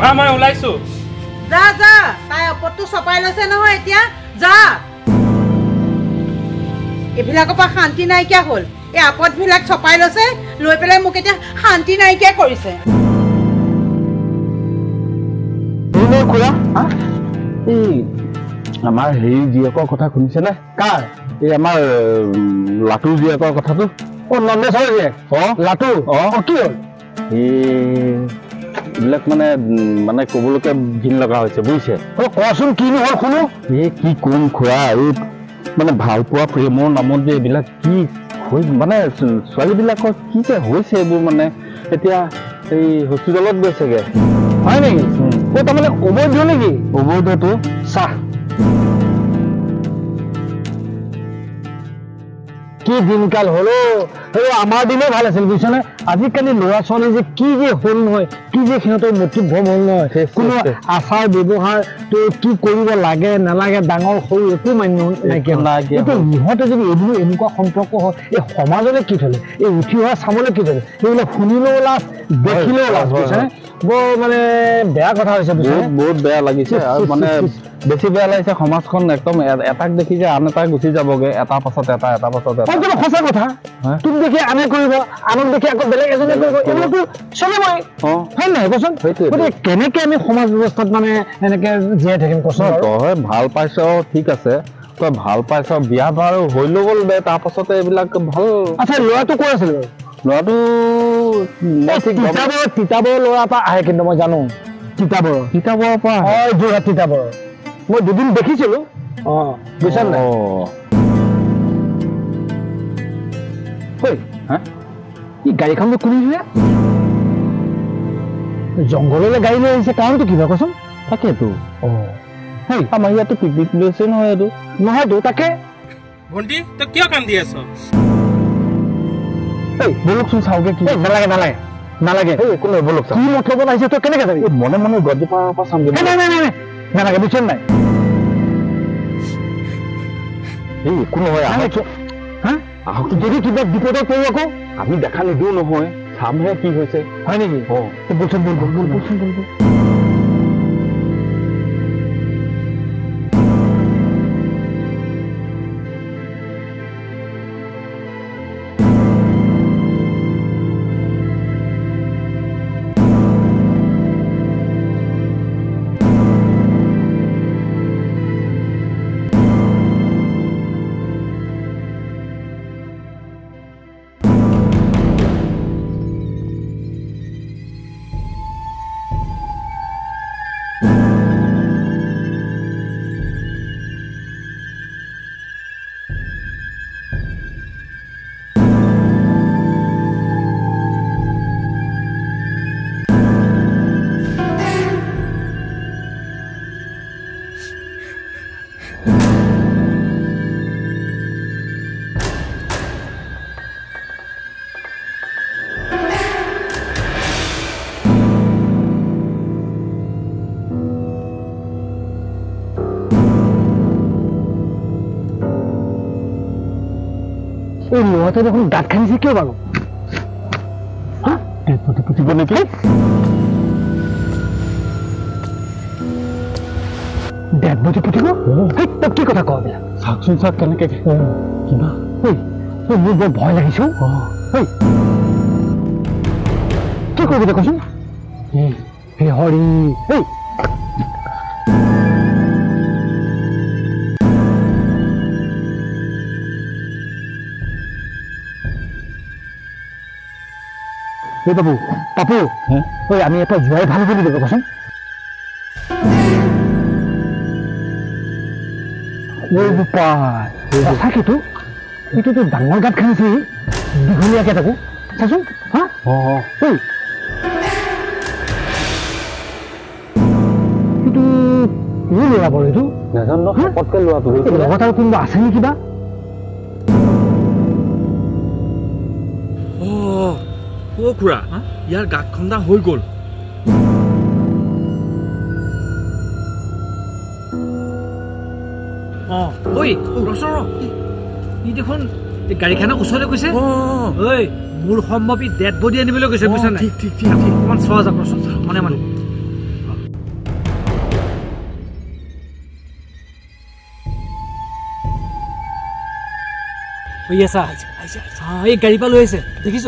মা মই ওলাইছো যা যা তাই আপত্তি চপাই লৈছে নহয় এতিয়া যা এবিলাকৰ পৰা শান্তি নাইকিয়া হ'ল এই আপদবিলাক চপাই লৈছে লৈ পেলাই মোক এতিয়া শান্তি নাইকিয়া কৰিছে খুৰা এই আমাৰ হেৰি জীয়েকৰ কথা শুনিছেনে কাৰ এই আমাৰ লাটু জীয়েকৰ কথাটো নন্দেশ্বৰ জীয়েক লাটু কি হ'ল এইবিলাক মানে ক'বলৈকে ঘিণ লগা হৈছে বুজিছে কচোন কিনো হ'ল শুনো এই কি কম খুৰা এই মানে ভাল পোৱা প্ৰেমৰ নামত যে এইবিলাক কি মানে ছোৱালীবিলাকৰ কি যে হৈছে এইবোৰ মানে এতিয়া এই হস্পিটেলত গৈছেগে হয় নেকি তাৰমানে অবৈধ নেকি অবৈধটো চাহ কি দিনকাল হলো এই আমাৰ দিনে ভাল আছিল বুজিছানে আজিকালি ল'ৰা ছোৱালী যে কি যে হ'ল নহয় কি যে সিহঁতৰ মতিভ্ৰম হ'ল নহয় কোনো আচাৰ ব্যৱহাৰ তো কি কৰিব লাগে নালাগে ডাঙৰ সৰু একো মান্য নাইকিয়া এতিয়া ইহঁতে যদি এইবোৰ এনেকুৱা সম্পৰ্ক হয় এই সমাজলে কি থলে এই উঠি অহা চাবলৈ কি থলে এইবিলাক শুনিলেও লাজ দেখিলেও লাজ বুজিছানে বৰ মানে বেয়া কথা হৈছে বহুত বেয়া লাগিছে আৰু মানে বেছি বেয়া লাগিছে সমাজখন একদম এটাক দেখি যে আন এটাই গুচি যাবগে এটা পাছত এটা সঁচা কথা তুমি দেখি আনে কৰিব আনক দেখি আকৌ বেলেগ এজনে কৰিব এইবিলাকতো চলিবই হয় নহয় কচোন গতিকে কেনেকে আমি সমাজ ব্যৱস্থাত মানে এনেকে জীয়াই থাকিম কচোন তই ভাল পাইছ ঠিক আছে তই ভাল পাইছ বিয়া বাৰু হৈ গ'ল দে তাৰ পাছতে এইবিলাক ভাল আচ্ছা ল'ৰাটো ক'ত আছিল ল'ৰাটো তিতাবৰ ল'ৰা পৰা আহে কিন্তু মই জানো তিতাবৰৰ পৰা হয় যোৰহাট তিতাবৰ মই দুদিন দেখিছিলো বুজিছা নাই গাড়ীখন মোক শুনিছিলে জংঘললৈ গাড়ী লৈ আহিছে কাৰণটো কিবা কচোন তাকেতো আমাৰ ইয়াতো পিকনিক লৈছে নহয় এইটো নহয়তো তাকে ভণ্টি তই কিয় কাম দি আছ বলকচোন চাওগে কি নালাগে নালাগে নালাগে কোনো বলক কি মতলবত আহিছে তই কেনেকে যাবি মনে মনে গছজোপাৰ পৰা চাম নালাগে বুজিছ নাই এই কোনো হয় আহক যদি কিবা বিপদত পৰো আকৌ আমি দেখা নিদিওঁ নহয় চামহে কি হৈছে হয় নেকি বলচোন বলচোন এই ল'ৰাটো দেখোন গাঁত খান্দিছে কিয় বাৰু পুতিব নেকি ডেড বডি পুতিব তই কি কথা কওঁ চাওকচোন চাওক কেনেকে কিবা মোৰ বৰ ভয় লাগিছে কি কৰিব দে কচোন হৰি বাবু পাপু আমি এটা যোৱাই ভাল বুলি দিব কচোন সঁচাকেতো এইটোতো ডাঙৰ গাঁত খান্দিছে দীঘলীয়াকে তাকো চাচোন এইটো ল'ৰা বাৰু এইটো নাজানো পটকে ল'ৰাটো লগত আৰু কোনোবা আছে নেকি কিবা খুৰা ইয়াৰ গাঁত খন্দা হৈ গ'ল দেখোন গাড়ীখনৰ ওচৰলৈ গৈছে মোৰ সম্ভৱ ই ডেড বডি আনিবলৈ গৈছে বুজিছা নাই ঠিক অকণমান চোৱা যাবচোন মনে মনে আছা এই গাড়ী পৰা লৈ আছে দেখিছ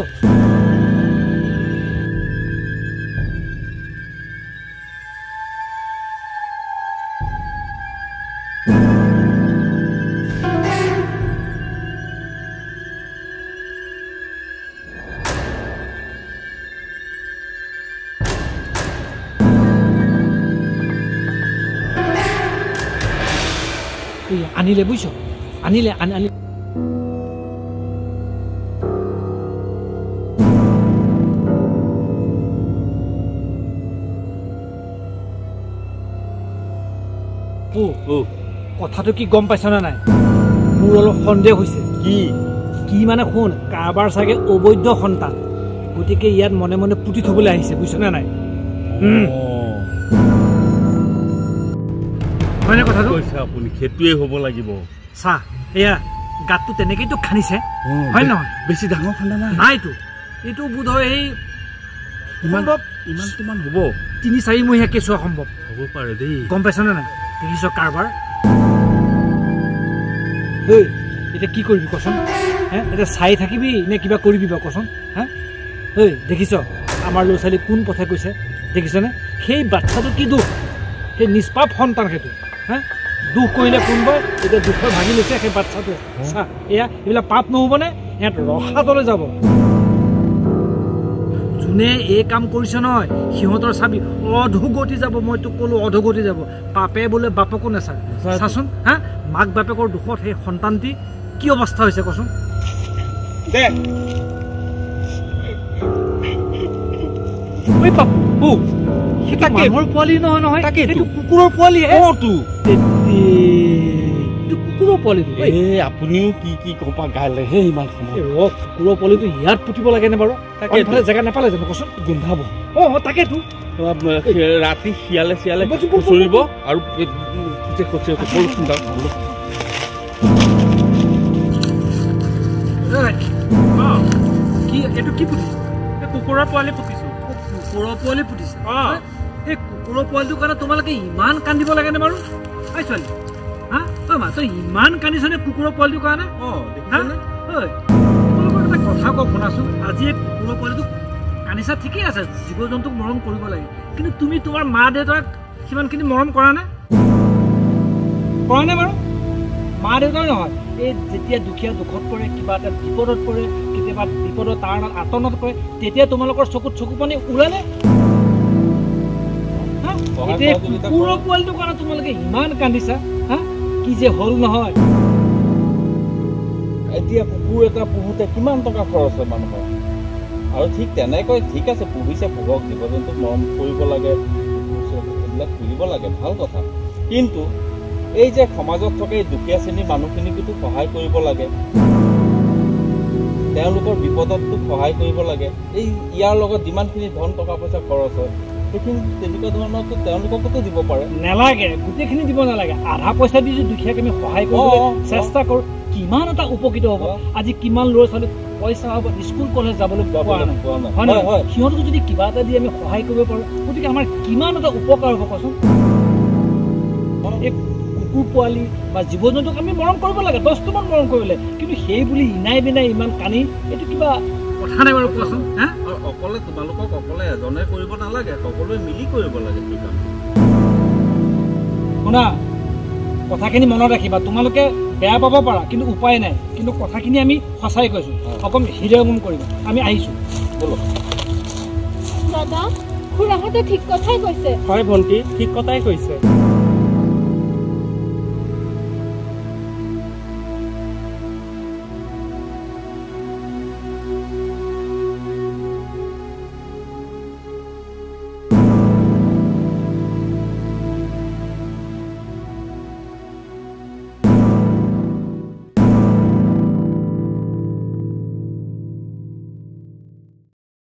আনিলে বুঝছো আনিলে আনি কথাটো কি গম পাইছ না নাই মোৰ অলপ সন্দেহ হৈছে কি মানে শুন কাৰবাৰ চাগে অবৈধ সন্তান গতিকে ইয়াত মনে মনে পুতি থবলৈ আহিছে বুজিছ না নাই হয়নে কথাটো কৈছে আপুনি খেতুৱে হ'ব লাগিব চা এয়া গাতটো তেনেকেইতো খানিছে হয় নহয় বেছি ডাঙৰ খান্দা নাইতো এইটো বোধ হয় এই ইমানটোমান হ'ব ৩-৪ মহীয়া কেঁচুৱা সম্ভৱ হ'ব পাৰে দেই গম পাইছ নে নাই দেখিছ কাৰবাৰ এতিয়া কি কৰিবি কচোন হে এতিয়া চাই থাকিবি নে কিবা কৰিবি বা কচোন হে দেখিছ আমাৰ ল'ৰা ছোৱালী কোন পথে কৈছে দেখিছনে সেই বাচ্চাটো কি দুখ সেই নিষ্পাপ সন্তান সেইটো হে দুখ কৰিলে কোনবাই এতিয়া দুখৰ ভাগি লৈছে সেই বাচ্চাটোৱে চা এয়া এইবিলাক পাপ নহ'বনে সিহঁত ৰখাতলৈ যাব যোনে এই কাম কৰিছে নহয় সিহঁতৰ চাবি অধোগতি যাব মই তোক ক'লো অধোগতি যাব পাপে বোলে বাপকো নাচায় চাচোন হা মাক বাপেকৰ দুখত সেই সন্তানটি কি অৱস্থা হৈছে কচোন দে ঐ পাপু সেটা মানুহৰ পোৱালি নহয় নহয় এইটো কুকুৰৰ পোৱালি কুকুৰৰ পোৱালিটো আপুনিও কি কপা গালে হে ইমান সময় কুকুৰৰ পোৱালিটো ইয়াত পুতিব লাগে নে বাৰু তাকে জেগা নাপালে জানো কচোন গোন্ধাব তাকেতো ৰাতি শিয়ালে খুচৰিব আৰু এইটো কি পুতিছ কুকুৰৰ পোৱালি পুতিছো কুকুৰৰ পোৱালি পুতিছে এই কুকুৰৰ পোৱালিটোৰ কাৰণে তোমালোকে ইমান কান্দিব লাগে নে বাৰু ছোৱালী হা মা তই ইমান কান্দিছনে কুকুৰৰ পোৱালিটোৰ কাৰণে তোমালোকৰ এটা কথা কওঁ শুনাচোন আজি এই কুকুৰৰ পোৱালিটোক কান্দিছা ঠিকেই আছে জীৱ জন্তুক মৰম কৰিব লাগে কিন্তু তুমি তোমাৰ মা দেউতাক সিমানখিনি মৰম কৰা নে বাৰু মা দেউতাই নহয় এই যেতিয়া দুখীয়া দুখত পৰে কিবা এটা বিপদত পৰে কেতিয়াবা বিপদত তাৰ আতনত পৰে তেতিয়া তোমালোকৰ চকুত চকু পানী ওলালে কুকুৰৰ পোৱালিটোৰ কাৰণে তোমালোকে ইমান কান্দিছা হা কি যে হ'ল নহয় এতিয়া কুকুৰ এটা পুহোঁতে কিমান টকা খৰচ হয় মানুহৰ আৰু ঠিক তেনেকৈ ঠিক আছে পুহিছে পুহক জীৱ জন্তুক মৰম কৰিব লাগে এইবিলাক পুহিব লাগে ভাল কথা কিন্তু এই যে সমাজত থকা এই দুখীয়া শ্ৰেণীৰ মানুহখিনিকতো সহায় কৰিব লাগে তেওঁলোকৰ বিপদততো সহায় কৰিব লাগে এই ইয়াৰ লগত যিমানখিনি ধন টকা পইচা খৰচ হয় সেইখিনি তেনেকুৱা ধৰণৰতো তেওঁলোককতো দিব পাৰে নালাগে গোটেইখিনি দিব নালাগে আধা পইচা দি যদি দুখীয়াক আমি সহায় কৰিবলৈ চেষ্টা কৰোঁ কিমান এটা উপকৃত হ'ব আজি কিমান ল'ৰা ছোৱালী পইচা হ'ব স্কুল কলেজ যাবলৈ পোৱা নাই হয় নহয় সিহঁতক যদি কিবা এটা দি আমি সহায় কৰিব পাৰোঁ গতিকে আমাৰ কিমান এটা উপকাৰ হ'ব কচোন এই কুকুৰ পোৱালি বা জীৱ জন্তুক আমি মৰম কৰিব লাগে 10টামান মৰম কৰিব লাগে কিন্তু সেই বুলি ইনাই বিনাই ইমান কানি এইটো কিবা কথা নাই বাৰু কোৱাচোন হা অকলে তোমালোকক অকলে এজনে কৰিব নালাগে সকলোৱে মিলি কৰিব লাগে কি কাম শুনা কথাখিনি মনত ৰাখিবা তোমালোকে বেয়া পাব পাৰা কিন্তু উপায় নাই কিন্তু কথাখিনি আমি সঁচাই কৈছোঁ অকণ হৃদয়ঙ্গম কৰিবা আমি আহিছোঁ বলো দাদা খুৰাহঁতে ঠিক কথাই কৈছে হয় ভণ্টি ঠিক কথাই কৈছে